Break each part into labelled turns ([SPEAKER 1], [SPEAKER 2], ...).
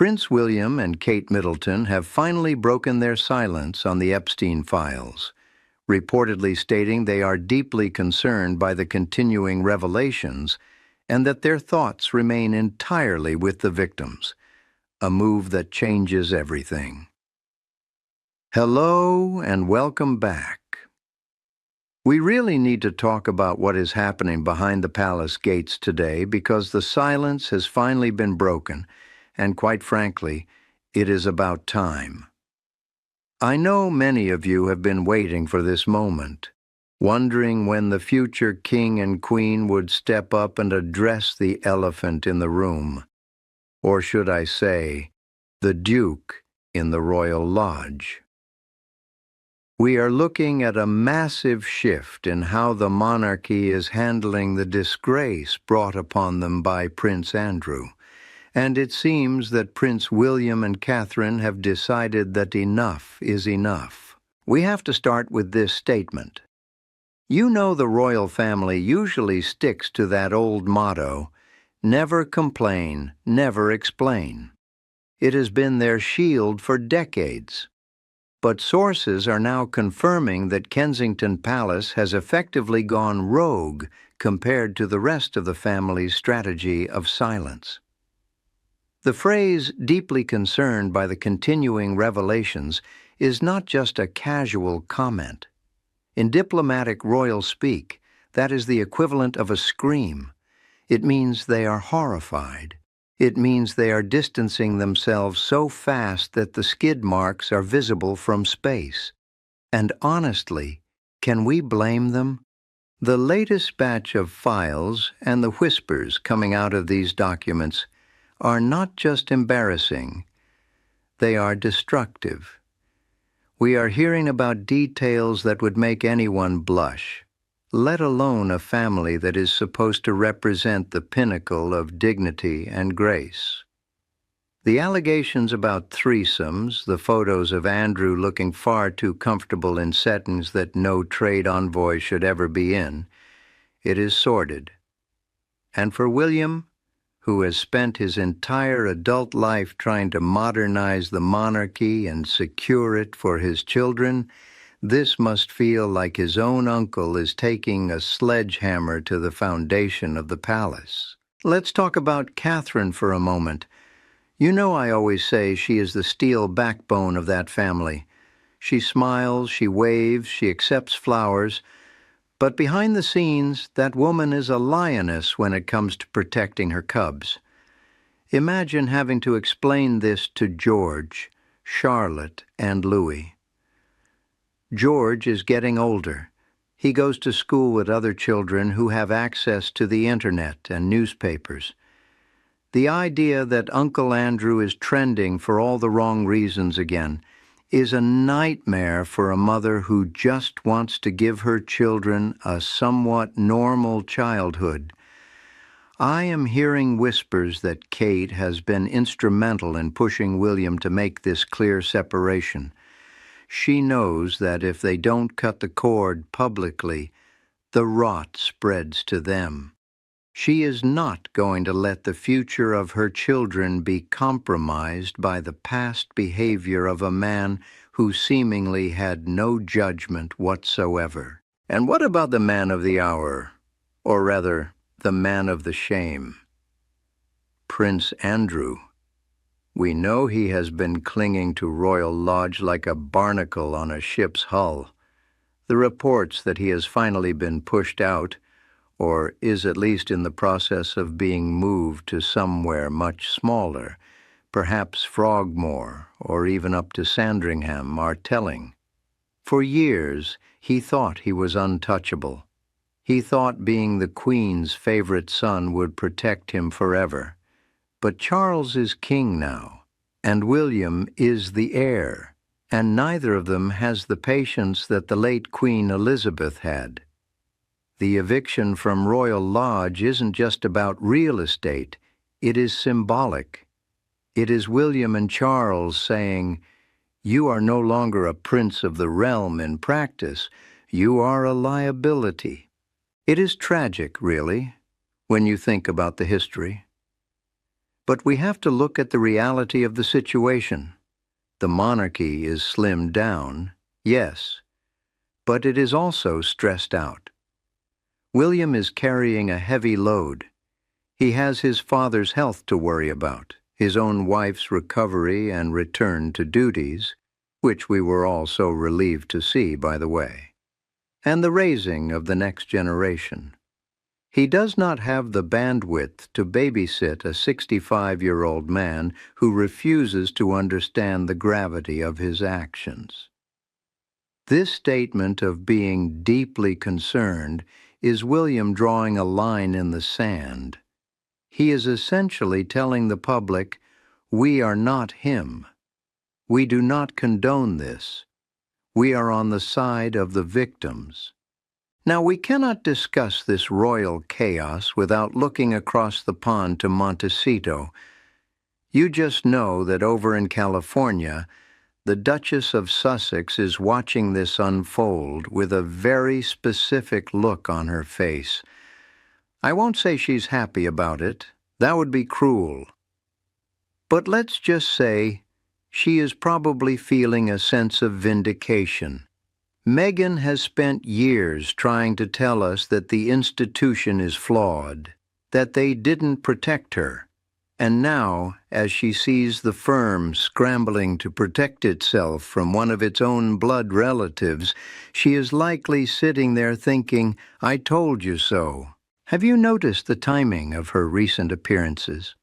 [SPEAKER 1] Prince William and Kate Middleton have finally broken their silence on the Epstein files, reportedly stating they are deeply concerned by the continuing revelations and that their thoughts remain entirely with the victims, a move that changes everything. Hello and welcome back. We really need to talk about what is happening behind the palace gates today because the silence has finally been broken, and quite frankly, it is about time. I know many of you have been waiting for this moment, wondering when the future king and queen would step up and address the elephant in the room, or should I say, the Duke in the Royal Lodge. We are looking at a massive shift in how the monarchy is handling the disgrace brought upon them by Prince Andrew, and it seems that Prince William and Catherine have decided that enough is enough. We have to start with this statement. You know the royal family usually sticks to that old motto, never complain, never explain. It has been their shield for decades. But sources are now confirming that Kensington Palace has effectively gone rogue compared to the rest of the family's strategy of silence. The phrase, deeply concerned by the continuing revelations, is not just a casual comment. In diplomatic royal speak, that is the equivalent of a scream. It means they are horrified. It means they are distancing themselves so fast that the skid marks are visible from space. And honestly, can we blame them? The latest batch of files and the whispers coming out of these documents are not just embarrassing, they are destructive. We are hearing about details that would make anyone blush, let alone a family that is supposed to represent the pinnacle of dignity and grace. The allegations about threesomes, the photos of Andrew looking far too comfortable in settings that no trade envoy should ever be in, it is sordid. And for William, who has spent his entire adult life trying to modernize the monarchy and secure it for his children, this must feel like his own uncle is taking a sledgehammer to the foundation of the palace. Let's talk about Catherine for a moment. You know I always say she is the steel backbone of that family. She smiles, she waves, she accepts flowers, but behind the scenes, that woman is a lioness when it comes to protecting her cubs. Imagine having to explain this to George, Charlotte, and Louis. George is getting older. He goes to school with other children who have access to the internet and newspapers. The idea that Uncle Andrew is trending for all the wrong reasons again is a nightmare for a mother who just wants to give her children a somewhat normal childhood. I am hearing whispers that Kate has been instrumental in pushing William to make this clear separation. She knows that if they don't cut the cord publicly, the rot spreads to them. She is not going to let the future of her children be compromised by the past behavior of a man who seemingly had no judgment whatsoever. And what about the man of the hour? Or rather, the man of the shame? Prince Andrew. We know he has been clinging to Royal Lodge like a barnacle on a ship's hull. The reports that he has finally been pushed out, or is at least in the process of being moved to somewhere much smaller, perhaps Frogmore or even up to Sandringham, are telling. For years, he thought he was untouchable. He thought being the Queen's favorite son would protect him forever. But Charles is king now, and William is the heir, and neither of them has the patience that the late Queen Elizabeth had. The eviction from Royal Lodge isn't just about real estate, it is symbolic. It is William and Charles saying, "You are no longer a prince of the realm in practice, you are a liability." It is tragic, really, when you think about the history. But we have to look at the reality of the situation. The monarchy is slimmed down, yes, but it is also stressed out. William is carrying a heavy load. He has his father's health to worry about, his own wife's recovery and return to duties, which we were all so relieved to see, by the way, and the raising of the next generation. He does not have the bandwidth to babysit a 65-year-old man who refuses to understand the gravity of his actions. This statement of being deeply concerned is William drawing a line in the sand. He is essentially telling the public, we are not him. We do not condone this. We are on the side of the victims. Now, we cannot discuss this royal chaos without looking across the pond to Montecito. You just know that over in California, the Duchess of Sussex is watching this unfold with a very specific look on her face. I won't say she's happy about it. That would be cruel. But let's just say she is probably feeling a sense of vindication. Meghan has spent years trying to tell us that the institution is flawed, that they didn't protect her. And now, as she sees the firm scrambling to protect itself from one of its own blood relatives, she is likely sitting there thinking, I told you so. Have you noticed the timing of her recent appearances?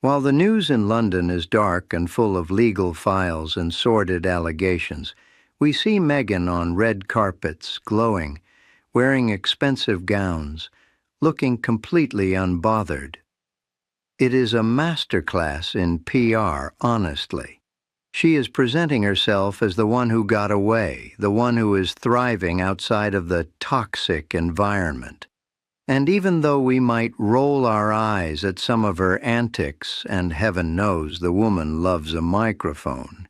[SPEAKER 1] While the news in London is dark and full of legal files and sordid allegations, we see Meghan on red carpets, glowing, wearing expensive gowns, looking completely unbothered. It is a masterclass in PR, honestly. She is presenting herself as the one who got away, the one who is thriving outside of the toxic environment. And even though we might roll our eyes at some of her antics, and heaven knows the woman loves a microphone,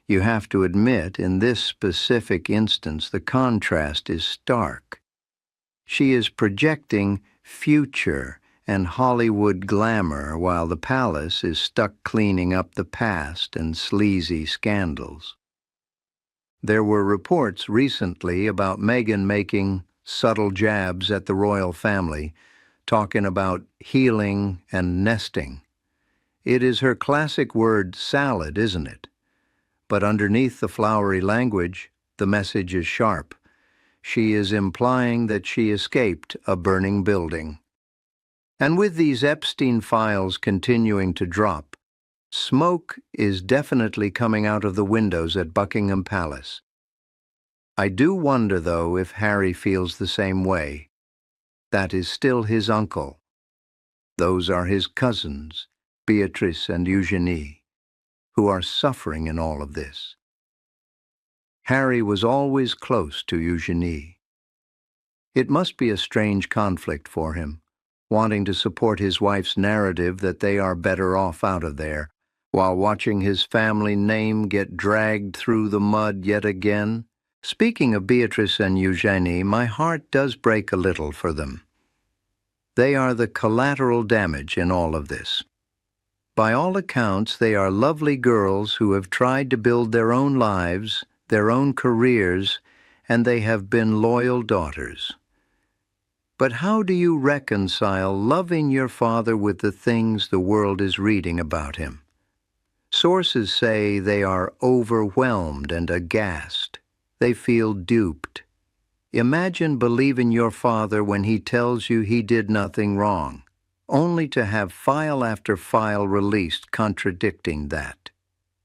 [SPEAKER 1] you have to admit, in this specific instance, the contrast is stark. She is projecting future and Hollywood glamour while the palace is stuck cleaning up the past and sleazy scandals. There were reports recently about Meghan making subtle jabs at the royal family, talking about healing and nesting. It is her classic word salad, isn't it? But underneath the flowery language, the message is sharp. She is implying that she escaped a burning building. And with these Epstein files continuing to drop, smoke is definitely coming out of the windows at Buckingham Palace. I do wonder, though, if Harry feels the same way. That is still his uncle. Those are his cousins, Beatrice and Eugenie, who are suffering in all of this. Harry was always close to Eugenie. It must be a strange conflict for him, wanting to support his wife's narrative that they are better off out of there, while watching his family name get dragged through the mud yet again. Speaking of Beatrice and Eugenie, my heart does break a little for them. They are the collateral damage in all of this. By all accounts, they are lovely girls who have tried to build their own lives, their own careers, and they have been loyal daughters. But how do you reconcile loving your father with the things the world is reading about him? Sources say they are overwhelmed and aghast. They feel duped. Imagine believing your father when he tells you he did nothing wrong, only to have file after file released contradicting that.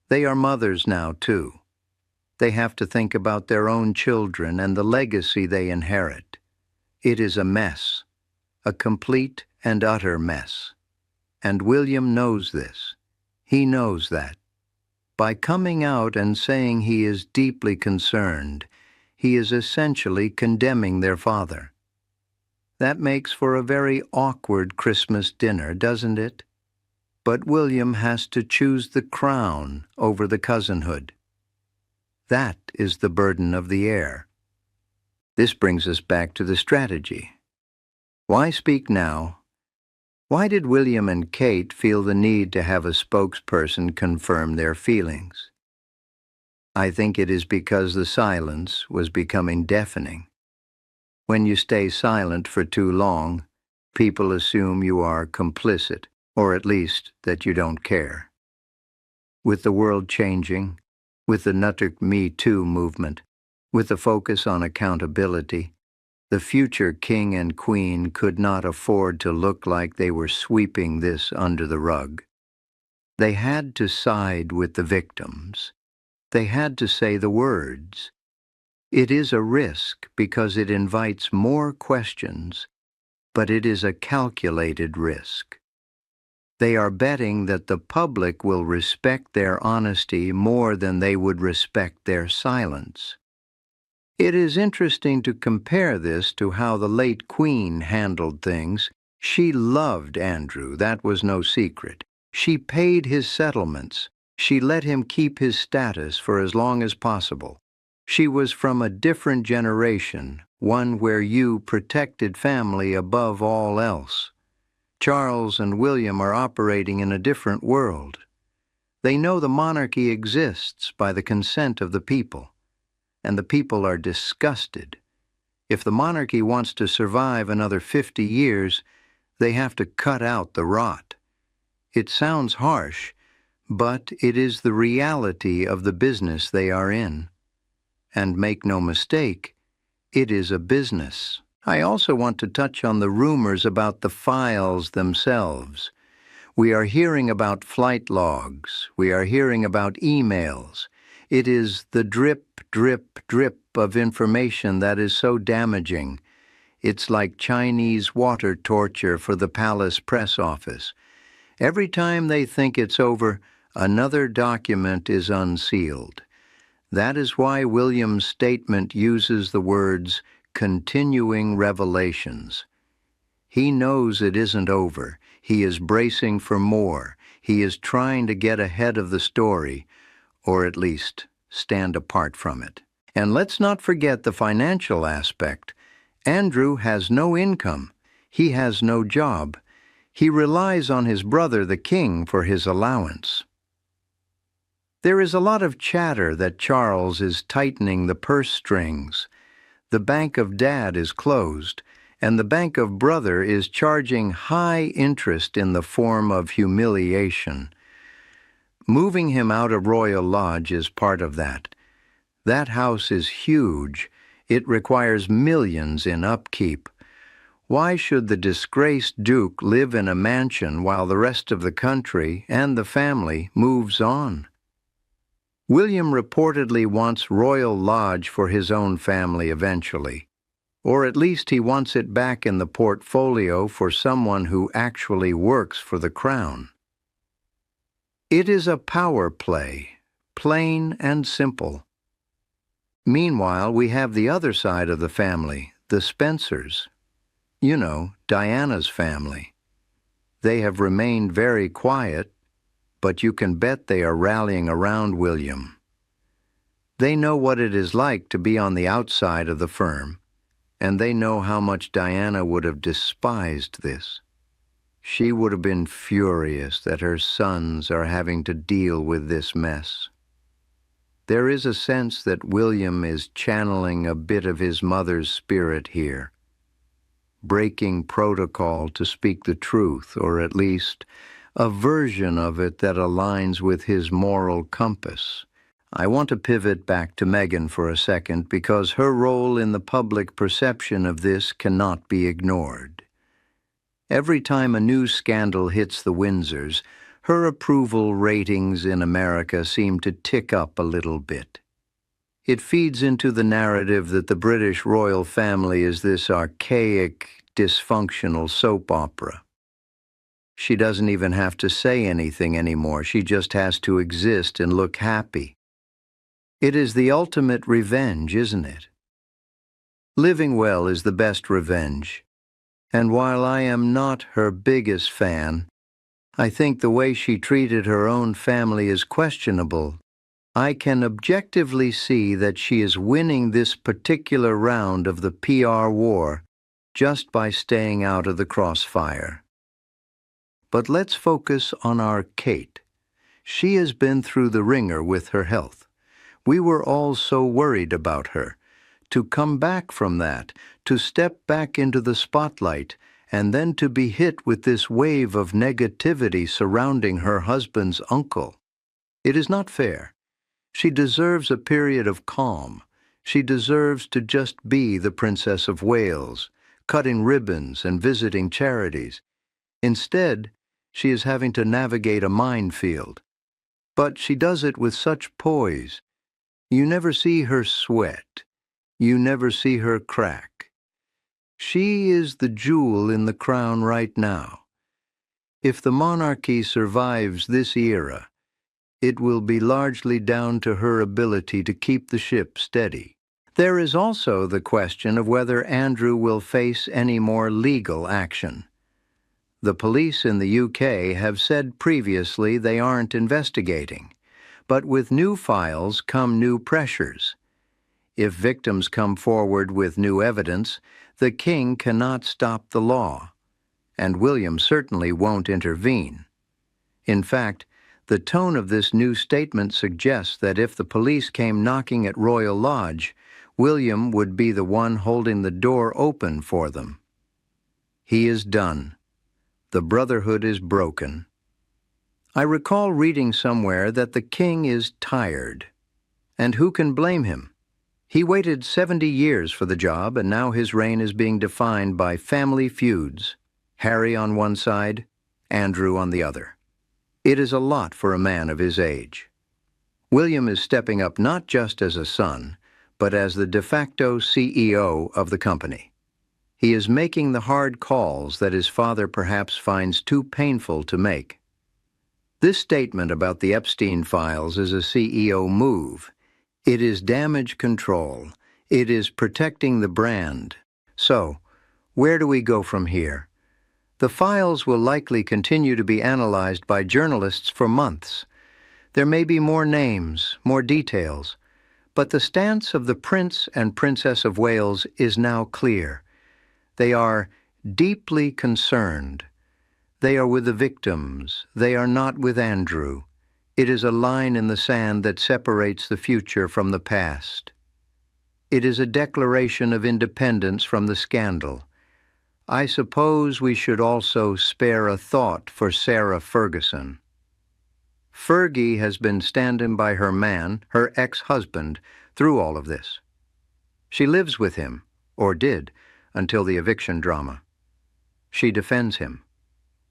[SPEAKER 1] They are mothers now, too. They have to think about their own children and the legacy they inherit. It is a mess, a complete and utter mess. And William knows this. He knows that. By coming out and saying he is deeply concerned, he is essentially condemning their father. That makes for a very awkward Christmas dinner, doesn't it? But William has to choose the crown over the cousinhood. That is the burden of the heir. This brings us back to the strategy. Why speak now? Why did William and Kate feel the need to have a spokesperson confirm their feelings? I think it is because the silence was becoming deafening. When you stay silent for too long, people assume you are complicit, or at least that you don't care. With the world changing, with the Nuttuk Me Too movement, with the focus on accountability, the future king and queen could not afford to look like they were sweeping this under the rug. They had to side with the victims. They had to say the words. It is a risk because it invites more questions, but it is a calculated risk. They are betting that the public will respect their honesty more than they would respect their silence. It is interesting to compare this to how the late Queen handled things. She loved Andrew, that was no secret. She paid his settlements. She let him keep his status for as long as possible. She was from a different generation, one where you protected family above all else. Charles and William are operating in a different world. They know the monarchy exists by the consent of the people, and the people are disgusted. If the monarchy wants to survive another 50 years, they have to cut out the rot. It sounds harsh, but it is the reality of the business they are in. And make no mistake, it is a business. I also want to touch on the rumors about the files themselves. We are hearing about flight logs. We are hearing about emails. It is the drip, drip, drip of information that is so damaging. It's like Chinese water torture for the palace press office. Every time they think it's over, another document is unsealed. That is why William's statement uses the words continuing revelations. He knows it isn't over. He is bracing for more. He is trying to get ahead of the story, or at least stand apart from it. And let's not forget the financial aspect. Andrew has no income. He has no job. He relies on his brother, the king, for his allowance. There is a lot of chatter that Charles is tightening the purse strings. The bank of Dad is closed, and the bank of Brother is charging high interest in the form of humiliation. Moving him out of Royal Lodge is part of that. That house is huge. It requires millions in upkeep. Why should the disgraced Duke live in a mansion while the rest of the country and the family moves on? William reportedly wants Royal Lodge for his own family eventually, or at least he wants it back in the portfolio for someone who actually works for the crown. It is a power play, plain and simple. Meanwhile, we have the other side of the family, the Spencers. You know, Diana's family. They have remained very quiet, but you can bet they are rallying around William. They know what it is like to be on the outside of the firm, and they know how much Diana would have despised this. She would have been furious that her sons are having to deal with this mess. There is a sense that William is channeling a bit of his mother's spirit here, breaking protocol to speak the truth, or at least a version of it that aligns with his moral compass. I want to pivot back to Meghan for a second because her role in the public perception of this cannot be ignored. Every time a new scandal hits the Windsors, her approval ratings in America seem to tick up a little bit. It feeds into the narrative that the British royal family is this archaic, dysfunctional soap opera. She doesn't even have to say anything anymore. She just has to exist and look happy. It is the ultimate revenge, isn't it? Living well is the best revenge. And while I am not her biggest fan, I think the way she treated her own family is questionable. I can objectively see that she is winning this particular round of the PR war just by staying out of the crossfire. But let's focus on our Kate. She has been through the ringer with her health. We were all so worried about her. To come back from that, to step back into the spotlight, and then to be hit with this wave of negativity surrounding her husband's uncle. It is not fair. She deserves a period of calm. She deserves to just be the Princess of Wales, cutting ribbons and visiting charities. Instead, she is having to navigate a minefield. But she does it with such poise. You never see her sweat. You never see her crack. She is the jewel in the crown right now. If the monarchy survives this era, it will be largely down to her ability to keep the ship steady. There is also the question of whether Andrew will face any more legal action. The police in the UK have said previously they aren't investigating, but with new files come new pressures. If victims come forward with new evidence, the king cannot stop the law, and William certainly won't intervene. In fact, the tone of this new statement suggests that if the police came knocking at Royal Lodge, William would be the one holding the door open for them. He is done. The brotherhood is broken. I recall reading somewhere that the king is tired. And who can blame him? He waited 70 years for the job, and now his reign is being defined by family feuds. Harry on one side, Andrew on the other. It is a lot for a man of his age. William is stepping up not just as a son, but as the de facto CEO of the company. He is making the hard calls that his father perhaps finds too painful to make. This statement about the Epstein files is a CEO move. It is damage control. It is protecting the brand. So, where do we go from here? The files will likely continue to be analyzed by journalists for months. There may be more names, more details, but the stance of the Prince and Princess of Wales is now clear. They are deeply concerned. They are with the victims. They are not with Andrew. It is a line in the sand that separates the future from the past. It is a declaration of independence from the scandal. I suppose we should also spare a thought for Sarah Ferguson. Fergie has been standing by her man, her ex-husband, through all of this. She lives with him, or did, until the eviction drama. She defends him.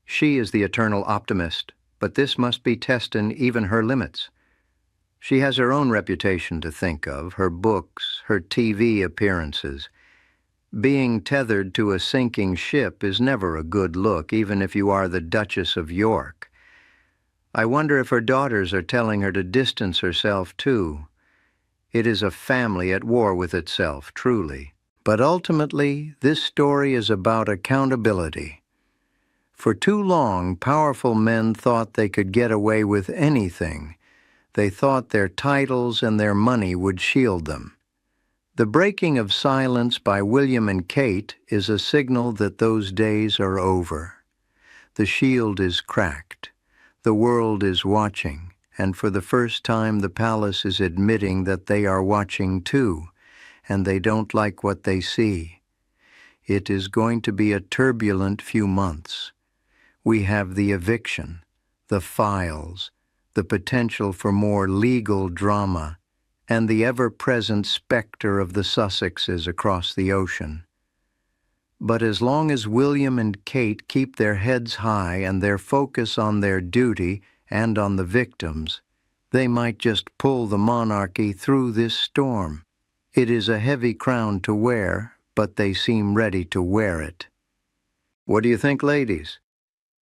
[SPEAKER 1] She is the eternal optimist, but this must be testing even her limits. She has her own reputation to think of, her books, her TV appearances. Being tethered to a sinking ship is never a good look, even if you are the Duchess of York. I wonder if her daughters are telling her to distance herself too. It is a family at war with itself, truly. But ultimately, this story is about accountability. For too long, powerful men thought they could get away with anything. They thought their titles and their money would shield them. The breaking of silence by William and Kate is a signal that those days are over. The shield is cracked. The world is watching, and for the first time the palace is admitting that they are watching too, and they don't like what they see. It is going to be a turbulent few months. We have the eviction, the files, the potential for more legal drama, and the ever-present specter of the Sussexes across the ocean. But as long as William and Kate keep their heads high and their focus on their duty and on the victims, they might just pull the monarchy through this storm. It is a heavy crown to wear, but they seem ready to wear it. What do you think, ladies?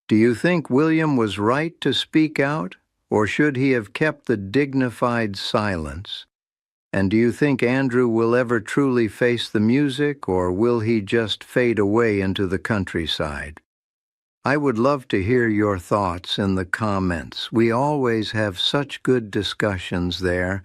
[SPEAKER 1] Do you think William was right to speak out, or should he have kept the dignified silence? And do you think Andrew will ever truly face the music, or will he just fade away into the countryside? I would love to hear your thoughts in the comments. We always have such good discussions there.